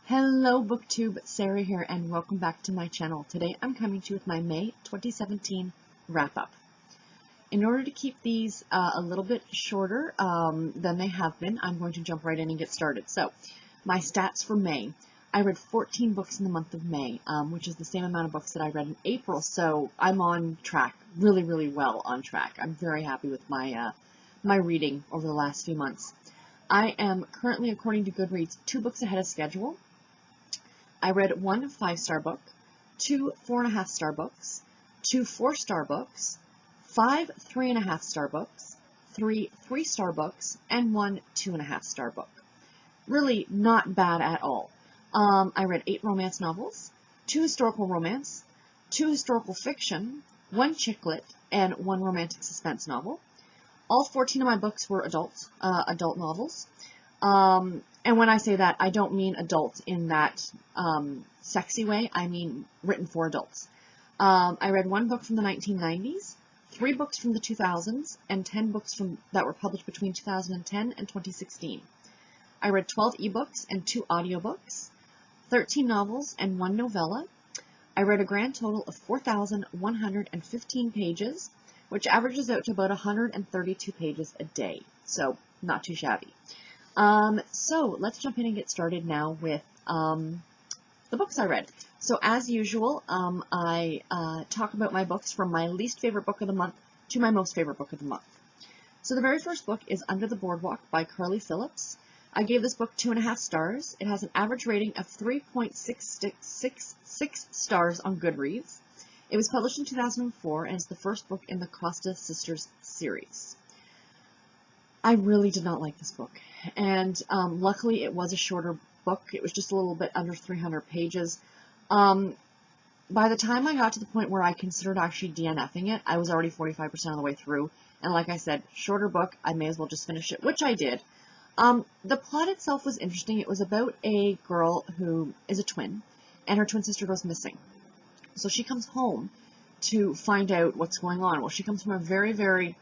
Hello BookTube, Sarah here, and welcome back to my channel. Today I'm coming to you with my May 2017 wrap-up. In order to keep these a little bit shorter than they have been, I'm going to jump right in and get started. So, my stats for May. I read 14 books in the month of May, which is the same amount of books that I read in April, so I'm on track, really well on track. I'm very happy with my, my reading over the last few months. I am currently, according to Goodreads, 2 books ahead of schedule. I read 1 5-star book, 2 4.5-star books, 2 4-star books, 5 3.5-star books, 3 3-star books, and 1 2.5-star book. Really not bad at all. I read 8 romance novels, 2 historical romance, 2 historical fiction, 1 chick lit, and 1 romantic suspense novel. All 14 of my books were adult novels. And when I say that, I don't mean adult in that sexy way. I mean written for adults. I read 1 book from the 1990s, 3 books from the 2000s, and 10 books that were published between 2010 and 2016. I read 12 ebooks and 2 audiobooks, 13 novels and 1 novella. I read a grand total of 4,115 pages, which averages out to about 132 pages a day. So, not too shabby. So let's jump in and get started now with the books I read. So as usual, I talk about my books from my least favorite book of the month to my most favorite book of the month. So the very first book is Under the Boardwalk by Phillips. I gave this book 2.5 stars. It has an average rating of 3.666 stars on Goodreads. It was published in 2004 and is the first book in the Costa Sisters series. I really did not like this book, and luckily it was a shorter book. It was just a little bit under 300 pages. By the time I got to the point where I considered actually DNFing it, I was already 45% of the way through, and like I said, shorter book, I may as well just finish it, which I did. The plot itself was interesting. It was about a girl who is a twin, and her twin sister goes missing. So she comes home to find out what's going on. Well, she comes from a very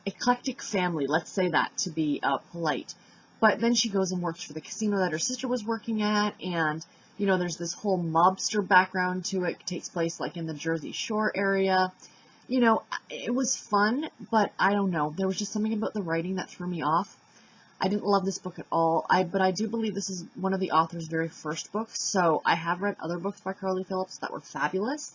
eclectic family, let's say that to be polite. But then she goes and works for the casino that her sister was working at, and, you know, there's this whole mobster background to it. It takes place, like, in the Jersey Shore area. You know, it was fun, but I don't know. There was just something about the writing that threw me off. I didn't love this book at all, but I do believe this is one of the author's very first books, so I have read other books by Phillips that were fabulous.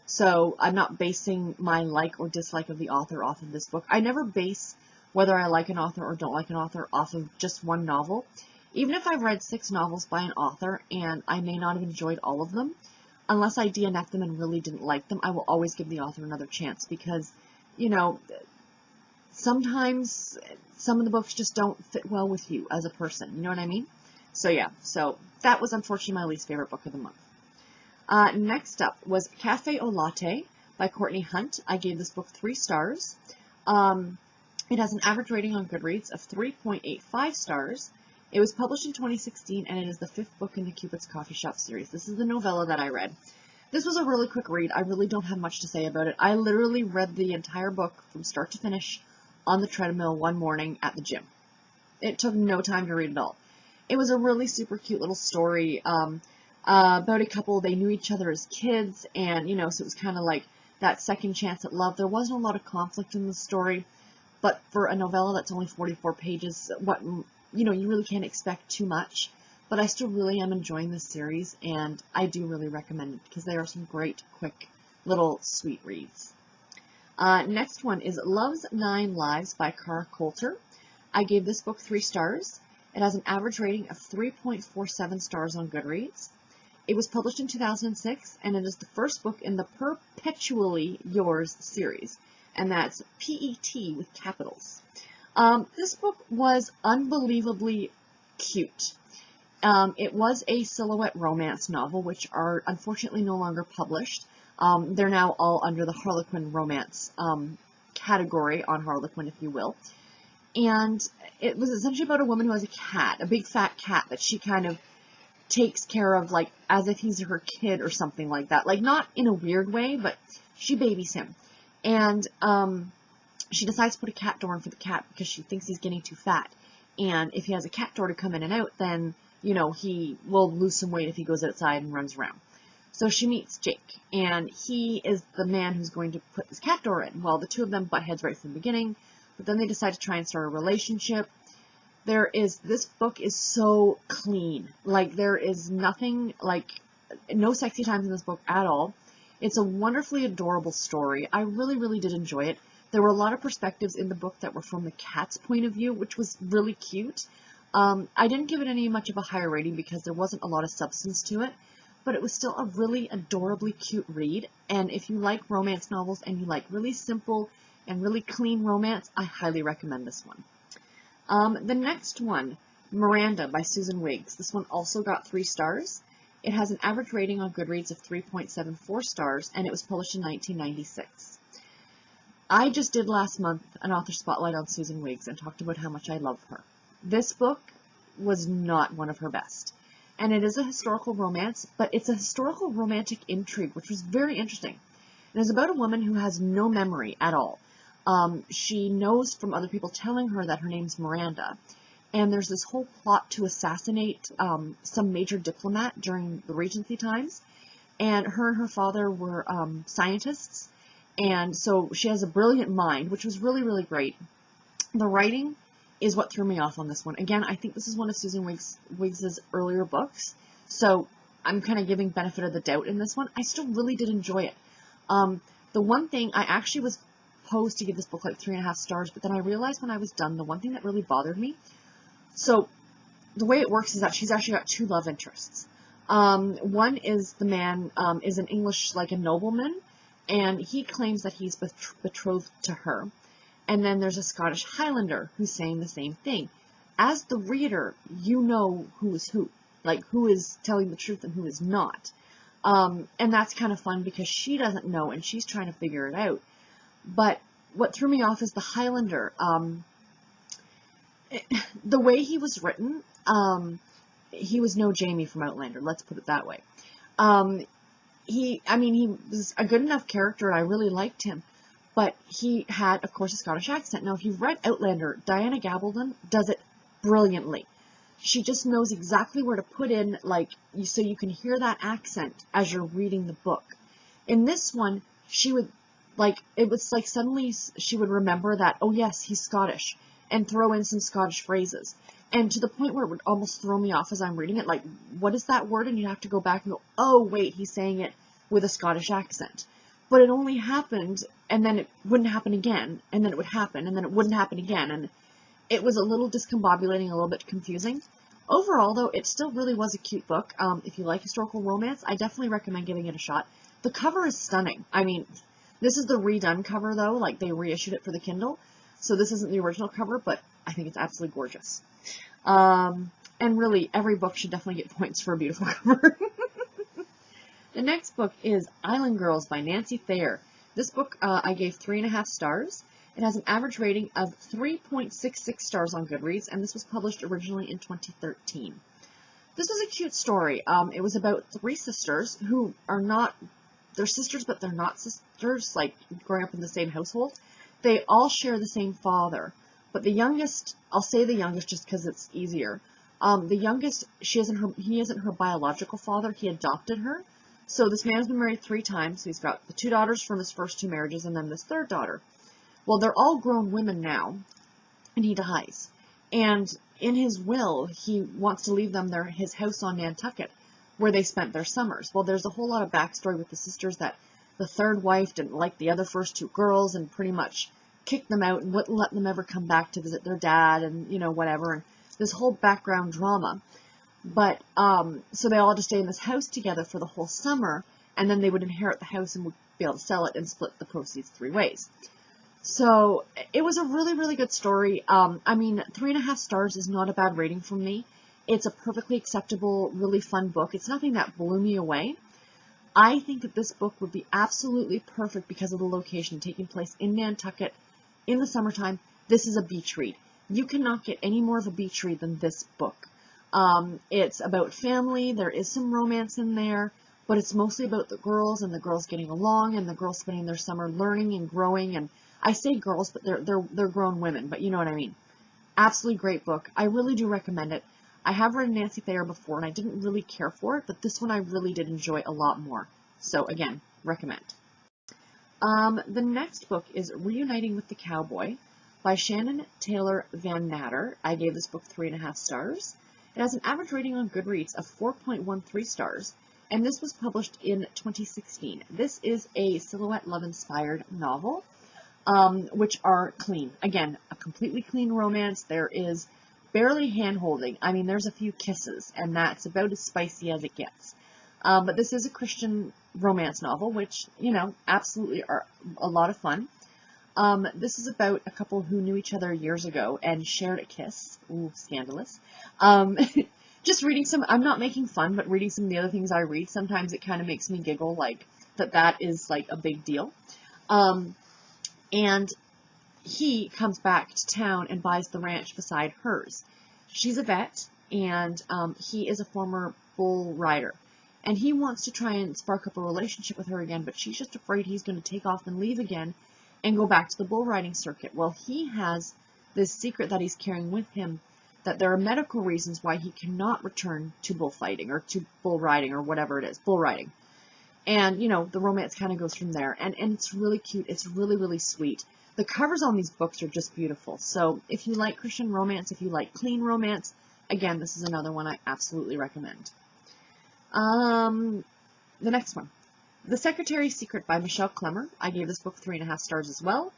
So I'm not basing my like or dislike of the author off of this book. I never base whether I like an author or don't like an author off of just one novel. Even if I've read 6 novels by an author and I may not have enjoyed all of them, unless I DNF them and really didn't like them, I will always give the author another chance because, you know, sometimes some of the books just don't fit well with you as a person. You know what I mean? So yeah, so that was unfortunately my least favorite book of the month. Next up was Cafe au Latte by Courtney Hunt. I gave this book 3 stars. It has an average rating on Goodreads of 3.85 stars. It was published in 2016, and it is the 5th book in the Cupid's Coffee Shop series. This is the novella that I read. This was a really quick read. I really don't have much to say about it. I literally read the entire book from start to finish on the treadmill one morning at the gym. It took no time to read it all. It was a really super cute little story. About a couple. They knew each other as kids, and, you know, so it was kind of like that second chance at love. There wasn't a lot of conflict in the story, but for a novella that's only 44 pages, you know, you really can't expect too much. But I still really am enjoying this series, and I do really recommend it because there are some great, quick, little sweet reads. Next one is Love's 9 Lives by Cara Colter. I gave this book 3 stars. It has an average rating of 3.47 stars on Goodreads. It was published in 2006, and it is the first book in the Perpetually Yours series, and that's P-E-T with capitals. This book was unbelievably cute. It was a silhouette romance novel, which are unfortunately no longer published. They're now all under the Harlequin romance category on Harlequin, if you will. And it was essentially about a woman who has a cat, a big fat cat that she kind of takes care of, like, as if he's her kid or something like that. Like, not in a weird way, but she babies him. And she decides to put a cat door in for the cat because she thinks he's getting too fat. And if he has a cat door to come in and out, then, you know, he will lose some weight if he goes outside and runs around. So she meets Jake, and he is the man who's going to put this cat door in. Well, the two of them butt heads right from the beginning, but then they decide to try and start a relationship. This book is so clean. Like, there is nothing, like, no sexy times in this book at all. It's a wonderfully adorable story. I really, really did enjoy it. There were a lot of perspectives in the book that were from the cat's point of view, which was really cute. I didn't give it any much of a higher rating because there wasn't a lot of substance to it, but it was still a really adorably cute read. And if you like romance novels and you like really simple and really clean romance, I highly recommend this one. The next one, Miranda by Susan Wiggs. This one also got 3 stars. It has an average rating on Goodreads of 3.74 stars, and it was published in 1996. I just did last month an author spotlight on Susan Wiggs and talked about how much I love her. This book was not one of her best. And it is a historical romance, but it's a historical romantic intrigue, which was very interesting. It is about a woman who has no memory at all. She knows from other people telling her that her name's Miranda. And there's this whole plot to assassinate some major diplomat during the Regency times. And her father were scientists. And so she has a brilliant mind, which was really, really great. The writing is what threw me off on this one. Again, I think this is one of Susan Wiggs's earlier books. So I'm kind of giving benefit of the doubt in this one. I still really did enjoy it. The one thing, I actually was posed to give this book like 3.5 stars, but then I realized when I was done, the one thing that really bothered me. So the way it works is that she's actually got 2 love interests. One is the man is an English, like a nobleman, and he claims that he's betrothed to her. And then there's a Scottish Highlander who's saying the same thing. As the reader, you know who is who, like who is telling the truth and who is not. And that's kind of fun because she doesn't know and she's trying to figure it out. But what threw me off is the Highlander. The way he was written, he was no Jamie from Outlander, let's put it that way. He was a good enough character and I really liked him. But he had, of course, a Scottish accent. Now, if you've read Outlander, Diana Gabaldon does it brilliantly. She just knows exactly where to put in, like, so you can hear that accent as you're reading the book. In this one, she would, like, it was like suddenly she would remember that, oh yes, he's Scottish, and throw in some Scottish phrases. And to the point where it would almost throw me off as I'm reading it, like, what is that word? And you have to go back and go, oh wait, he's saying it with a Scottish accent. But it only happened, and then it wouldn't happen again, and then it would happen, and then it wouldn't happen again, and it was a little discombobulating, a little bit confusing. Overall, though, it still really was a cute book. If you like historical romance, I definitely recommend giving it a shot. The cover is stunning. I mean, this is the redone cover, though, like they reissued it for the Kindle, so this isn't the original cover, but I think it's absolutely gorgeous. And really, every book should definitely get points for a beautiful cover. The next book is Island Girls by Nancy Thayer. This book I gave 3.5 stars. It has an average rating of 3.66 stars on Goodreads, and this was published originally in 2013. This was a cute story. It was about 3 sisters who are not, they're sisters, but they're not sisters, like growing up in the same household. They all share the same father, but the youngest, I'll say the youngest just because it's easier. The youngest, he isn't her biological father, he adopted her. So this man's been married 3 times. So he's got the 2 daughters from his first 2 marriages and then this 3rd daughter. Well, they're all grown women now, and he dies. And in his will, he wants to leave them his house on Nantucket, where they spent their summers. Well, there's a whole lot of backstory with the sisters that the 3rd wife didn't like the other first 2 girls and pretty much kicked them out and wouldn't let them ever come back to visit their dad and, you know, whatever. And this whole background drama. But, so they all had to stay in this house together for the whole summer, and then they would inherit the house and would be able to sell it and split the proceeds 3 ways. So, it was a really, really good story. I mean, 3.5 stars is not a bad rating from me. It's a perfectly acceptable, really fun book. It's nothing that blew me away. I think that this book would be absolutely perfect because of the location, taking place in Nantucket in the summertime. This is a beach read. You cannot get any more of a beach read than this book. It's about family, there is some romance in there, but it's mostly about the girls and the girls getting along and the girls spending their summer learning and growing. And I say girls, but they're grown women, but you know what I mean. Absolutely great book. I really do recommend it. I have read Nancy Thayer before, and I didn't really care for it, but this one I really did enjoy a lot more. So again, recommend. The next book is Reuniting with the Cowboy by Shannon Taylor Vannatter. I gave this book 3.5 stars. It has an average rating on Goodreads of 4.13 stars, and this was published in 2016. This is a silhouette love-inspired novel, which are clean. Again, a completely clean romance. There is barely hand-holding. I mean, there's a few kisses, and that's about as spicy as it gets. But this is a Christian romance novel, which, you know, absolutely are a lot of fun. This is about a couple who knew each other years ago and shared a kiss. Ooh, scandalous. Just reading some, I'm not making fun, but reading some of the other things I read, sometimes it kind of makes me giggle, like, that is, like, a big deal. And he comes back to town and buys the ranch beside hers. She's a vet, and he is a former bull rider. And he wants to try and spark up a relationship with her again, but she's just afraid he's going to take off and leave again and go back to the bull riding circuit. Well, he has this secret that he's carrying with him, that there are medical reasons why he cannot return to bullfighting or to bull riding or whatever it is, bull riding. And, you know, the romance kind of goes from there. And it's really cute. It's really, really sweet. The covers on these books are just beautiful. So if you like Christian romance, if you like clean romance, again, this is another one I absolutely recommend. The next one. The Secretary's Secret by Michelle Celmer. I gave this book 3.5 stars as well.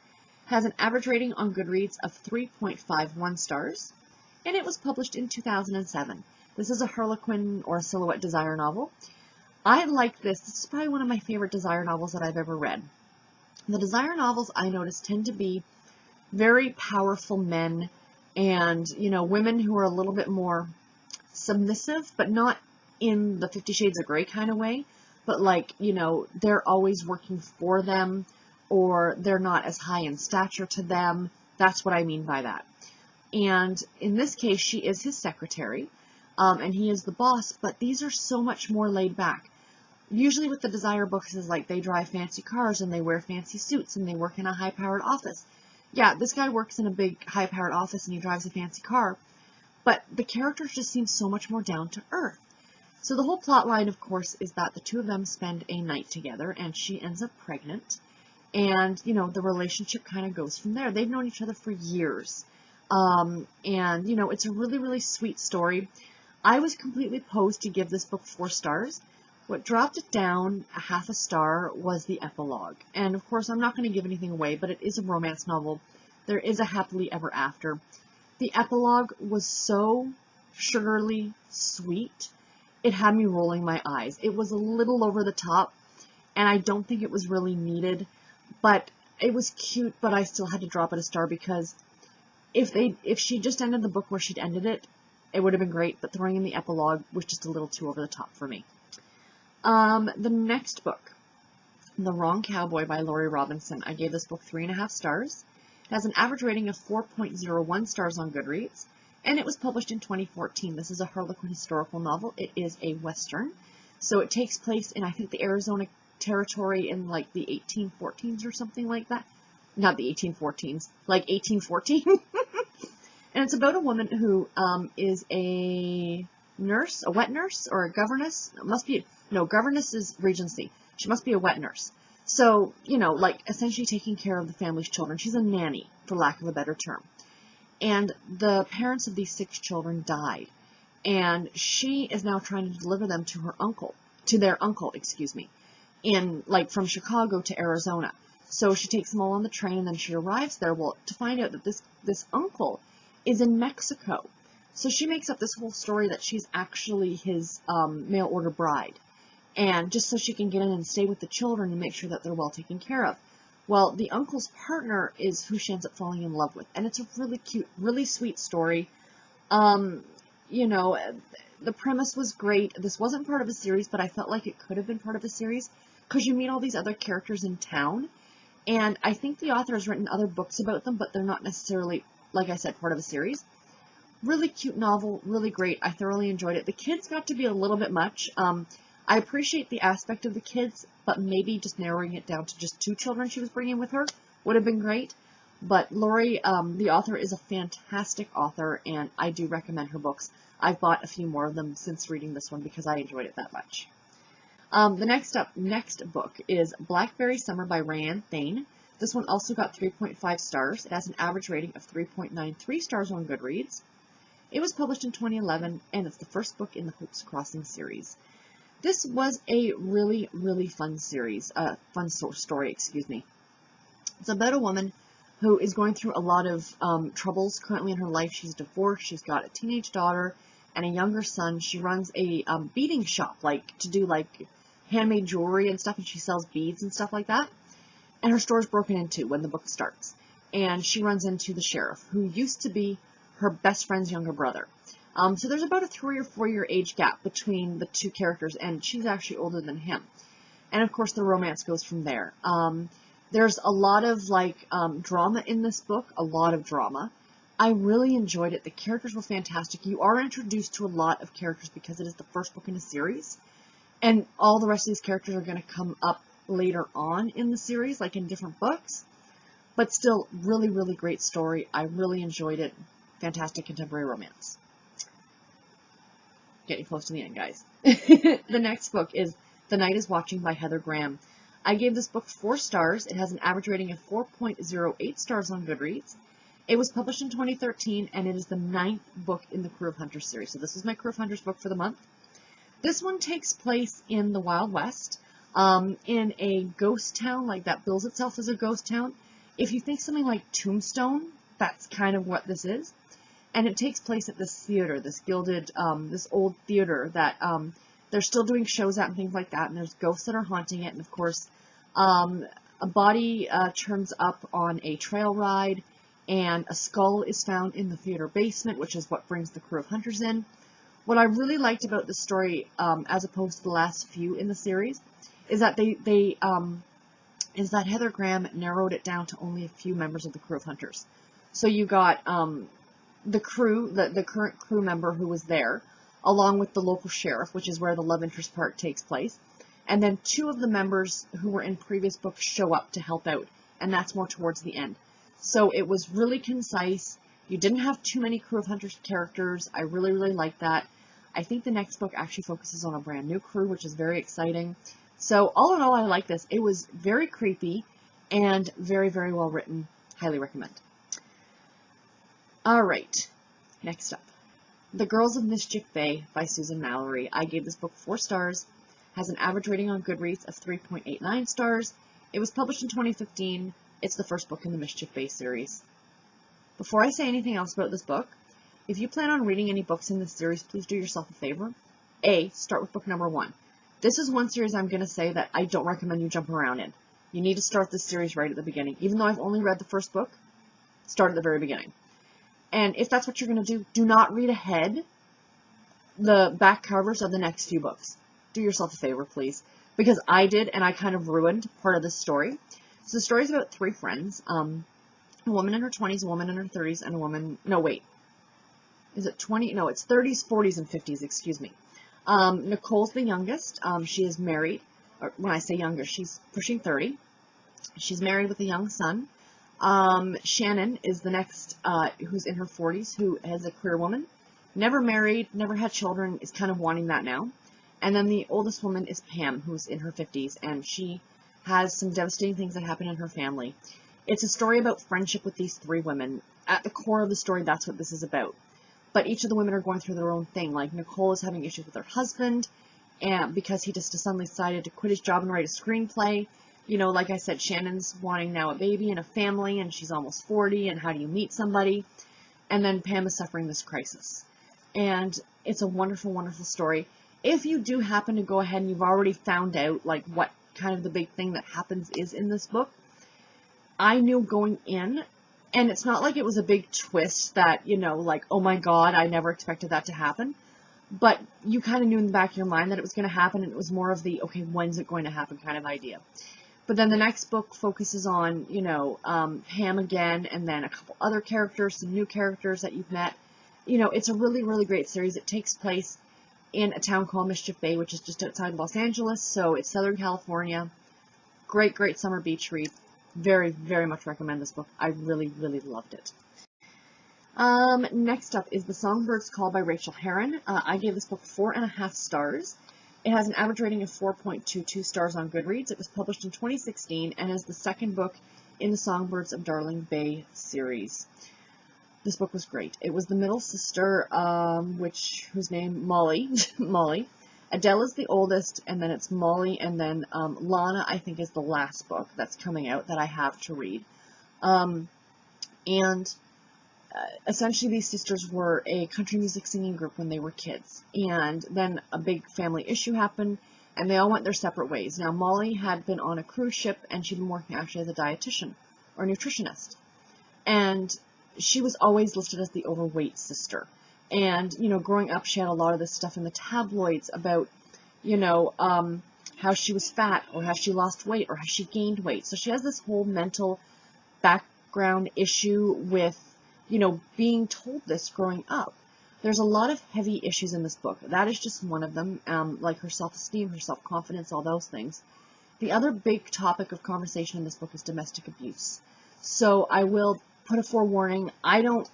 Has an average rating on Goodreads of 3.51 stars. And it was published in 2007. This is a Harlequin or silhouette desire novel. I like this. This is probably one of my favorite desire novels that I've ever read. The desire novels, I notice, tend to be very powerful men and, you know, women who are a little bit more submissive, but not in the 50 Shades of Grey kind of way, but like, you know, they're always working for them, or they're not as high in stature to them. That's what I mean by that. And in this case, she is his secretary, and he is the boss, but these are so much more laid back. Usually with the desire books is like they drive fancy cars and they wear fancy suits and they work in a high-powered office. Yeah, this guy works in a big high-powered office and he drives a fancy car, but the characters just seem so much more down to earth. So the whole plot line, of course, is that the two of them spend a night together and she ends up pregnant. And, you know, the relationship kind of goes from there. They've known each other for years. And, you know, it's a really, really sweet story. I was completely posed to give this book 4 stars. What dropped it down a 0.5 star was the epilogue. And, of course, I'm not going to give anything away, but it is a romance novel. There is a happily ever after. The epilogue was so sugarly sweet, it had me rolling my eyes. It was a little over the top, and I don't think it was really needed, but it was cute, but I still had to drop it a star because if she just ended the book where she'd ended it, it would have been great, but throwing in the epilogue was just a little too over the top for me. The next book, The Wrong Cowboy by Lauri Robinson. I gave this book 3.5 stars. It has an average rating of 4.01 stars on Goodreads, and it was published in 2014. This is a Harlequin historical novel. It is a Western, so it takes place in, I think, the Arizona territory in, like, the 1814s or something like that. Not the 1814s, like 1814. And it's about a woman who is a nurse, a wet nurse, or a governess. It must be, no, governess is Regency. She must be a wet nurse. So, you know, like, essentially taking care of the family's children. She's a nanny, for lack of a better term. And the parents of these 6 children died. And she is now trying to deliver them to their uncle, in, like, from Chicago to Arizona. So she takes them all on the train, and then she arrives there, well, to find out that this uncle is in Mexico. So she makes up this whole story that she's actually his mail order bride. And just so she can get in and stay with the children and make sure that they're well taken care of. Well, the uncle's partner is who she ends up falling in love with. And it's a really cute, really sweet story. You know, the premise was great. This wasn't part of a series, but I felt like it could have been part of a series because you meet all these other characters in town. And I think the author has written other books about them, but they're not necessarily, like I said, part of a series. Really cute novel, really great. I thoroughly enjoyed it. The kids got to be a little bit much. I appreciate the aspect of the kids, but maybe just narrowing it down to just 2 children she was bringing with her would have been great. But Lauri, the author, is a fantastic author, and I do recommend her books. I've bought a few more of them since reading this one because I enjoyed it that much. The next book is Blackberry Summer by RaeAnne Thayne. This one also got 3.5 stars. It has an average rating of 3.93 stars on Goodreads. It was published in 2011, and it's the first book in the Hopes Crossing series. This was a really, really fun series, story, excuse me. It's about a woman who is going through a lot of troubles currently in her life. She's divorced, she's got a teenage daughter and a younger son. She runs a beading shop, to do handmade jewelry and stuff, and she sells beads and stuff like that. And her store is broken into when the book starts. And she runs into the sheriff, who used to be her best friend's younger brother. So there's about a 3 or 4 year age gap between the two characters, and she's actually older than him. And of course the romance goes from there. There's a lot of drama in this book, a lot of drama. I really enjoyed it. The characters were fantastic. You are introduced to a lot of characters because it is the first book in a series. And all the rest of these characters are going to come up later on in the series, in different books. But still, really, really great story. I really enjoyed it. Fantastic contemporary romance. Getting close to the end, guys. The next book is The Night is Watching by Heather Graham. I gave this book 4 stars. It has an average rating of 4.08 stars on Goodreads. It was published in 2013, and it is the 9th book in the Crew of Hunters series. So this is my Crew of Hunters book for the month. This one takes place in the Wild West, in a ghost town, that bills itself as a ghost town. If you think something like Tombstone, that's kind of what this is. And it takes place at this theater, this gilded, this old theater that they're still doing shows at and things like that. And there's ghosts that are haunting it. And of course, a body turns up on a trail ride, and a skull is found in the theater basement, which is what brings the Crew of Hunters in. What I really liked about this story, as opposed to the last few in the series, is that Heather Graham narrowed it down to only a few members of the Crew of Hunters. So you got the crew, the current crew member who was there, along with the local sheriff, which is where the love interest part takes place. And then 2 of the members who were in previous books show up to help out, and that's more towards the end. So it was really concise. You didn't have too many Crew of Hunters characters. I really, really liked that. I think the next book actually focuses on a brand new crew, which is very exciting. So all in all, I like this. It was very creepy and very, very well written. Highly recommend. Alright, next up. The Girls of Mischief by Susan Mallery. I gave this book 4 stars. Has an average rating on Goodreads of 3.89 stars. It was published in 2015. It's the first book in the Mischief Bay series. Before I say anything else about this book, if you plan on reading any books in this series, please do yourself a favor. Start with book number 1. This is one series I'm going to say that I don't recommend you jump around in. You need to start this series right at the beginning. Even though I've only read the first book, start at the very beginning. And if that's what you're going to do, do not read ahead the back covers of the next few books. Do yourself a favor, please. Because I did, and I kind of ruined part of this story. So the story is about 3 friends. A woman in her 20s, a woman in her 30s, and a woman... No, wait. Is it 20? No, it's 30s, 40s, and 50s, excuse me. Nicole's the youngest. She is married. Or when I say youngest, she's pushing 30. She's married with a young son. Shannon is the next, who's in her 40s, who is a queer woman. Never married, never had children, is kind of wanting that now. And then the oldest woman is Pam, who's in her 50s, and she has some devastating things that happen in her family. It's a story about friendship with these 3 women. At the core of the story, that's what this is about. But each of the women are going through their own thing. Like Nicole is having issues with her husband, and because he just suddenly decided to quit his job and write a screenplay. You know, like I said, Shannon's wanting now a baby and a family, and she's almost 40, and how do you meet somebody? And then Pam is suffering this crisis. And it's a wonderful, wonderful story. If you do happen to go ahead and you've already found out, what kind of the big thing that happens is in this book, I knew going in, and it's not like it was a big twist that, oh my God, I never expected that to happen. But you kind of knew in the back of your mind that it was going to happen, and it was more of the, okay, when's it going to happen kind of idea. But then the next book focuses on, Pam again, and then a couple other characters, some new characters that you've met. It's a really, really great series. It takes place in a town called Mischief Bay, which is just outside Los Angeles, so it's Southern California. Great, great summer beach read. Very, very much recommend this book. I really, really loved it. Next up is The Songbird's Call by Rachael Herron. I gave this book 4.5 stars. It has an average rating of 4.22 stars on Goodreads. It was published in 2016 and is the second book in the Songbirds of Darling Bay series. This book was great. It was the middle sister, whose name, Molly. Molly. Adele is the oldest, and then it's Molly, and then Lana, I think, is the last book that's coming out that I have to read. Essentially, these sisters were a country music singing group when they were kids, and then a big family issue happened, and they all went their separate ways. Now, Molly had been on a cruise ship, and she'd been working actually as a dietitian or nutritionist, and she was always listed as the overweight sister. And, you know, growing up, she had a lot of this stuff in the tabloids about, you know, how she was fat, or how she lost weight, or how she gained weight. So she has this whole mental background issue with, you know, being told this growing up. There's a lot of heavy issues in this book. That is just one of them, like her self-esteem, her self-confidence, all those things. The other big topic of conversation in this book is domestic abuse. So I will put a forewarning. I don't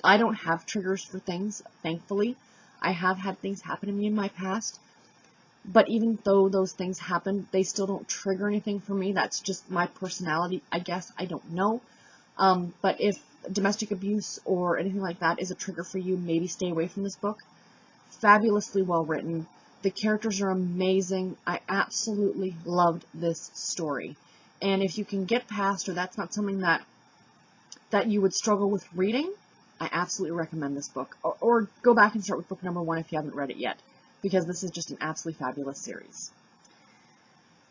have triggers for things, thankfully. I have had things happen to me in my past, but even though those things happen, they still don't trigger anything for me. That's just my personality, I guess. I don't know. But if domestic abuse or anything like that is a trigger for you, maybe stay away from this book. Fabulously well written. The characters are amazing. I absolutely loved this story. And if you can get past, or that's not something that you would struggle with reading, I absolutely recommend this book. Or go back and start with book number 1 if you haven't read it yet, because this is just an absolutely fabulous series.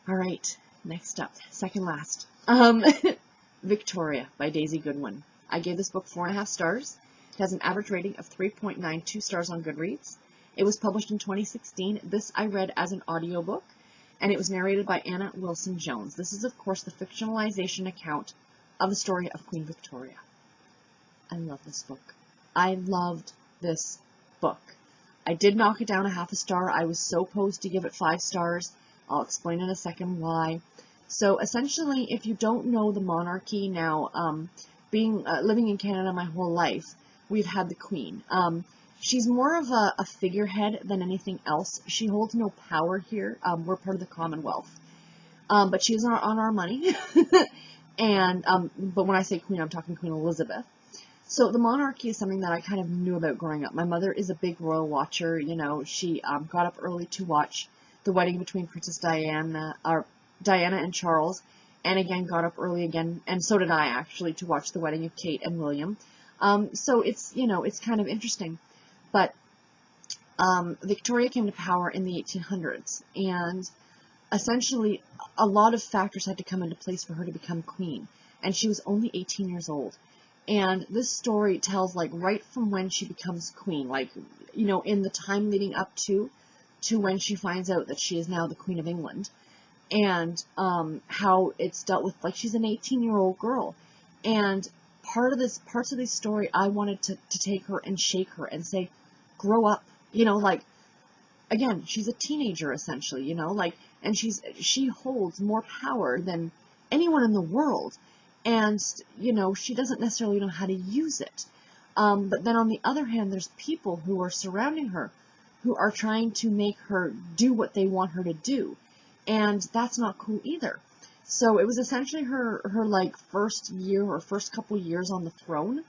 All right, next up, second last. Victoria by Daisy Goodwin. I gave this book 4.5 stars. It has an average rating of 3.92 stars on Goodreads. It was published in 2016. This I read as an audiobook, and it was narrated by Anna Wilson Jones. This is, of course, the fictionalization account of the story of Queen Victoria. I love this book. I loved this book. I did knock it down 0.5 star. I was so opposed to give it 5 stars. I'll explain in a second why. So essentially, if you don't know the monarchy now, living in Canada my whole life, we've had the Queen. She's more of a figurehead than anything else. She holds no power here. We're part of the Commonwealth. But she's on our money. And but when I say Queen, I'm talking Queen Elizabeth. So the monarchy is something that I kind of knew about growing up. My mother is a big royal watcher. You know, she got up early to watch the wedding between Princess Diana and Charles, and again got up early again, and so did I actually, to watch the wedding of Kate and William. So it's, you know, it's kind of interesting. But Victoria came to power in the 1800s, and essentially a lot of factors had to come into place for her to become queen, and she was only 18 years old. And this story tells, like, right from when she becomes queen, like, you know, in the time leading up to when she finds out that she is now the Queen of England, and how it's dealt with. Like, she's an 18-year-old girl, and parts of this story, I wanted to take her and shake her and say, grow up, you know, like, again, she's a teenager essentially, you know, like, and she holds more power than anyone in the world, and, you know, she doesn't necessarily know how to use it. But then on the other hand, there's people who are surrounding her who are trying to make her do what they want her to do, and that's not cool either. So it was essentially her like first year or first couple years on the throne,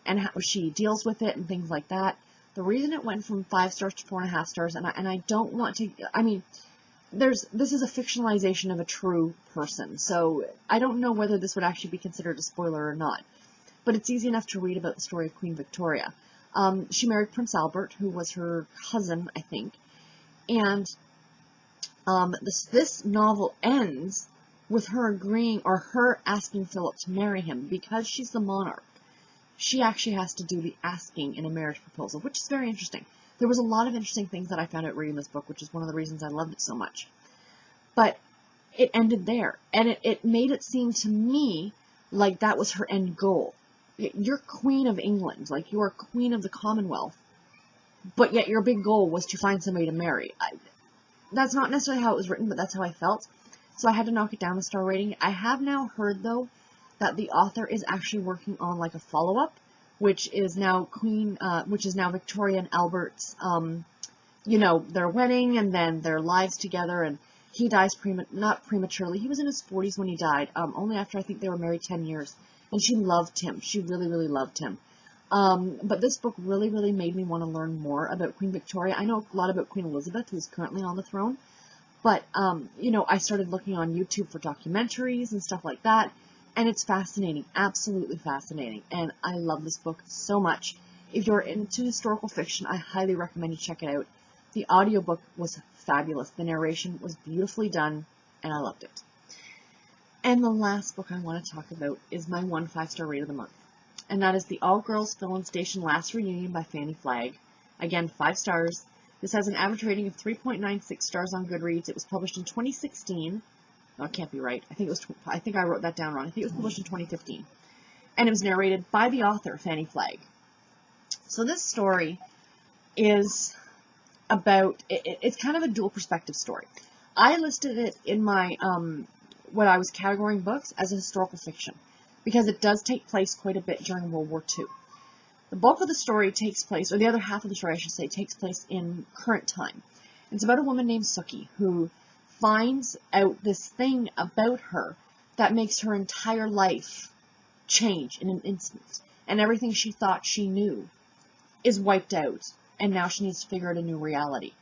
and how she deals with it and things like that. The reason it went from 5 stars to 4.5 stars, and I don't want to, I mean, this is a fictionalization of a true person, so I don't know whether this would actually be considered a spoiler or not, but it's easy enough to read about the story of Queen Victoria. She married Prince Albert, who was her cousin, I think, and this novel ends with her agreeing, or her asking Philip to marry him, because she's the monarch. She actually has to do the asking in a marriage proposal, which is very interesting. There was a lot of interesting things that I found out reading this book, which is one of the reasons I loved it so much. But it ended there, and it made it seem to me like that was her end goal. You're Queen of England, like, you are Queen of the Commonwealth, but yet your big goal was to find somebody to marry. That's not necessarily how it was written, but that's how I felt. So I had to knock it down a star rating. I have now heard, though, that the author is actually working on, like, a follow-up which is now Victoria and Albert's, you know, their wedding and then their lives together. And he dies not prematurely. He was in his 40s when he died, only after I think they were married 10 years. And she loved him. She really, really loved him. But this book really, really made me want to learn more about Queen Victoria. I know a lot about Queen Elizabeth, who's currently on the throne. But, you know, I started looking on YouTube for documentaries and stuff like that. And it's fascinating, absolutely fascinating. And I love this book so much. If you're into historical fiction, I highly recommend you check it out. The audiobook was fabulous. The narration was beautifully done, and I loved it. And the last book I want to talk about is my 1 5-star rate of the month. And that is the All-Girls Filling Station Last Reunion by Fannie Flagg. Again, 5 stars. This has an average rating of 3.96 stars on Goodreads. It was published in 2016. No, it can't be right. I think I wrote that down wrong. I think it was published in 2015. And it was narrated by the author, Fannie Flagg. So this story is about, it's kind of a dual perspective story. I listed it in my, when I was categorizing books as a historical fiction, because it does take place quite a bit during World War II. The bulk of the story takes place, or the other half of the story, I should say, takes place in current time. It's about a woman named Sookie who finds out this thing about her that makes her entire life change in an instant. And everything she thought she knew is wiped out, and now she needs to figure out a new reality.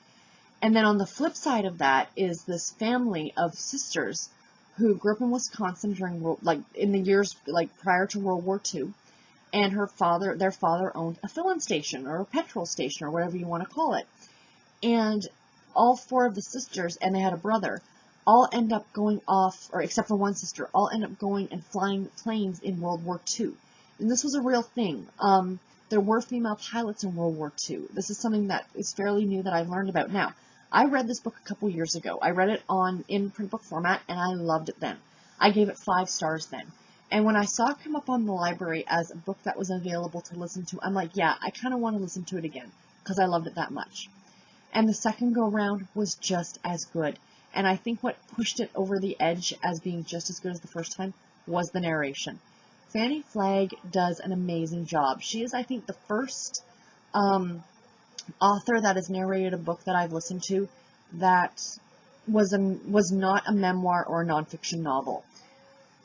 And then on the flip side of that is this family of sisters who grew up in Wisconsin during, in the years, prior to World War II. And their father owned a filling station or a petrol station or whatever you want to call it. And all 4 of the sisters, and they had a brother, all end up going off, or except for one sister, all end up going and flying planes in World War II. And this was a real thing. There were female pilots in World War II. This is something that is fairly new that I've learned about now. I read this book a couple years ago. I read it in print book format, and I loved it then. I gave it 5 stars then. And when I saw it come up on the library as a book that was available to listen to, I'm like, yeah, I kind of want to listen to it again because I loved it that much. And the second go-round was just as good. And I think what pushed it over the edge as being just as good as the first time was the narration. Fannie Flagg does an amazing job. She is, I think, the first author that has narrated a book that I've listened to that was not a memoir or a nonfiction novel.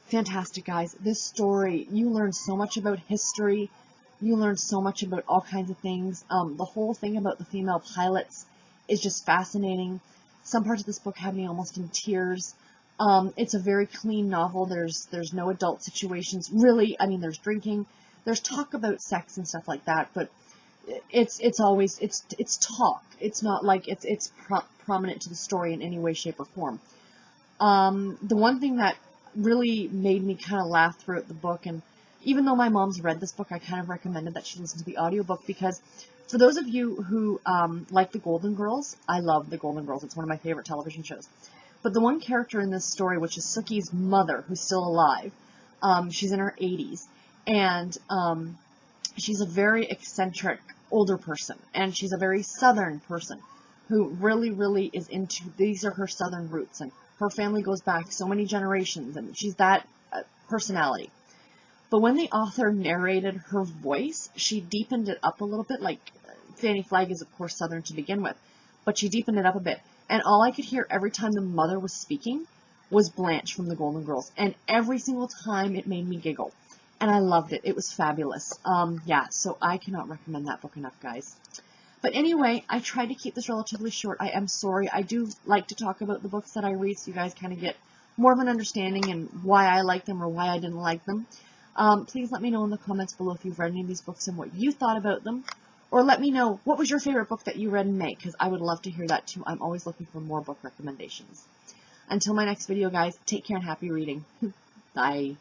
Fantastic, guys. This story, you learn so much about history. You learn so much about all kinds of things. The whole thing about the female pilots is just fascinating. Some parts of this book have me almost in tears. It's a very clean novel. There's no adult situations. Really, I mean, there's drinking. There's talk about sex and stuff like that, but it's always talk. It's not like it's prominent to the story in any way, shape, or form. The one thing that really made me kind of laugh throughout the book, and even though my mom's read this book, I kind of recommended that she listen to the audiobook, because for those of you who like the Golden Girls, I love the Golden Girls. It's one of my favorite television shows. But the one character in this story, which is Sookie's mother, who's still alive, she's in her 80s, and she's a very eccentric older person, and she's a very southern person who really, really is into, these are her southern roots, and her family goes back so many generations, and she's that personality. But when the author narrated her voice, she deepened it up a little bit. Like, Fannie Flagg is, of course, southern to begin with, but she deepened it up a bit. And all I could hear every time the mother was speaking was Blanche from the Golden Girls. And every single time it made me giggle. And I loved it. It was fabulous. Yeah, so I cannot recommend that book enough, guys. But anyway, I tried to keep this relatively short. I am sorry. I do like to talk about the books that I read so you guys kind of get more of an understanding and why I like them or why I didn't like them. Please let me know in the comments below if you've read any of these books and what you thought about them. Or let me know what was your favorite book that you read in May, because I would love to hear that too. I'm always looking for more book recommendations. Until my next video, guys, take care and happy reading. Bye.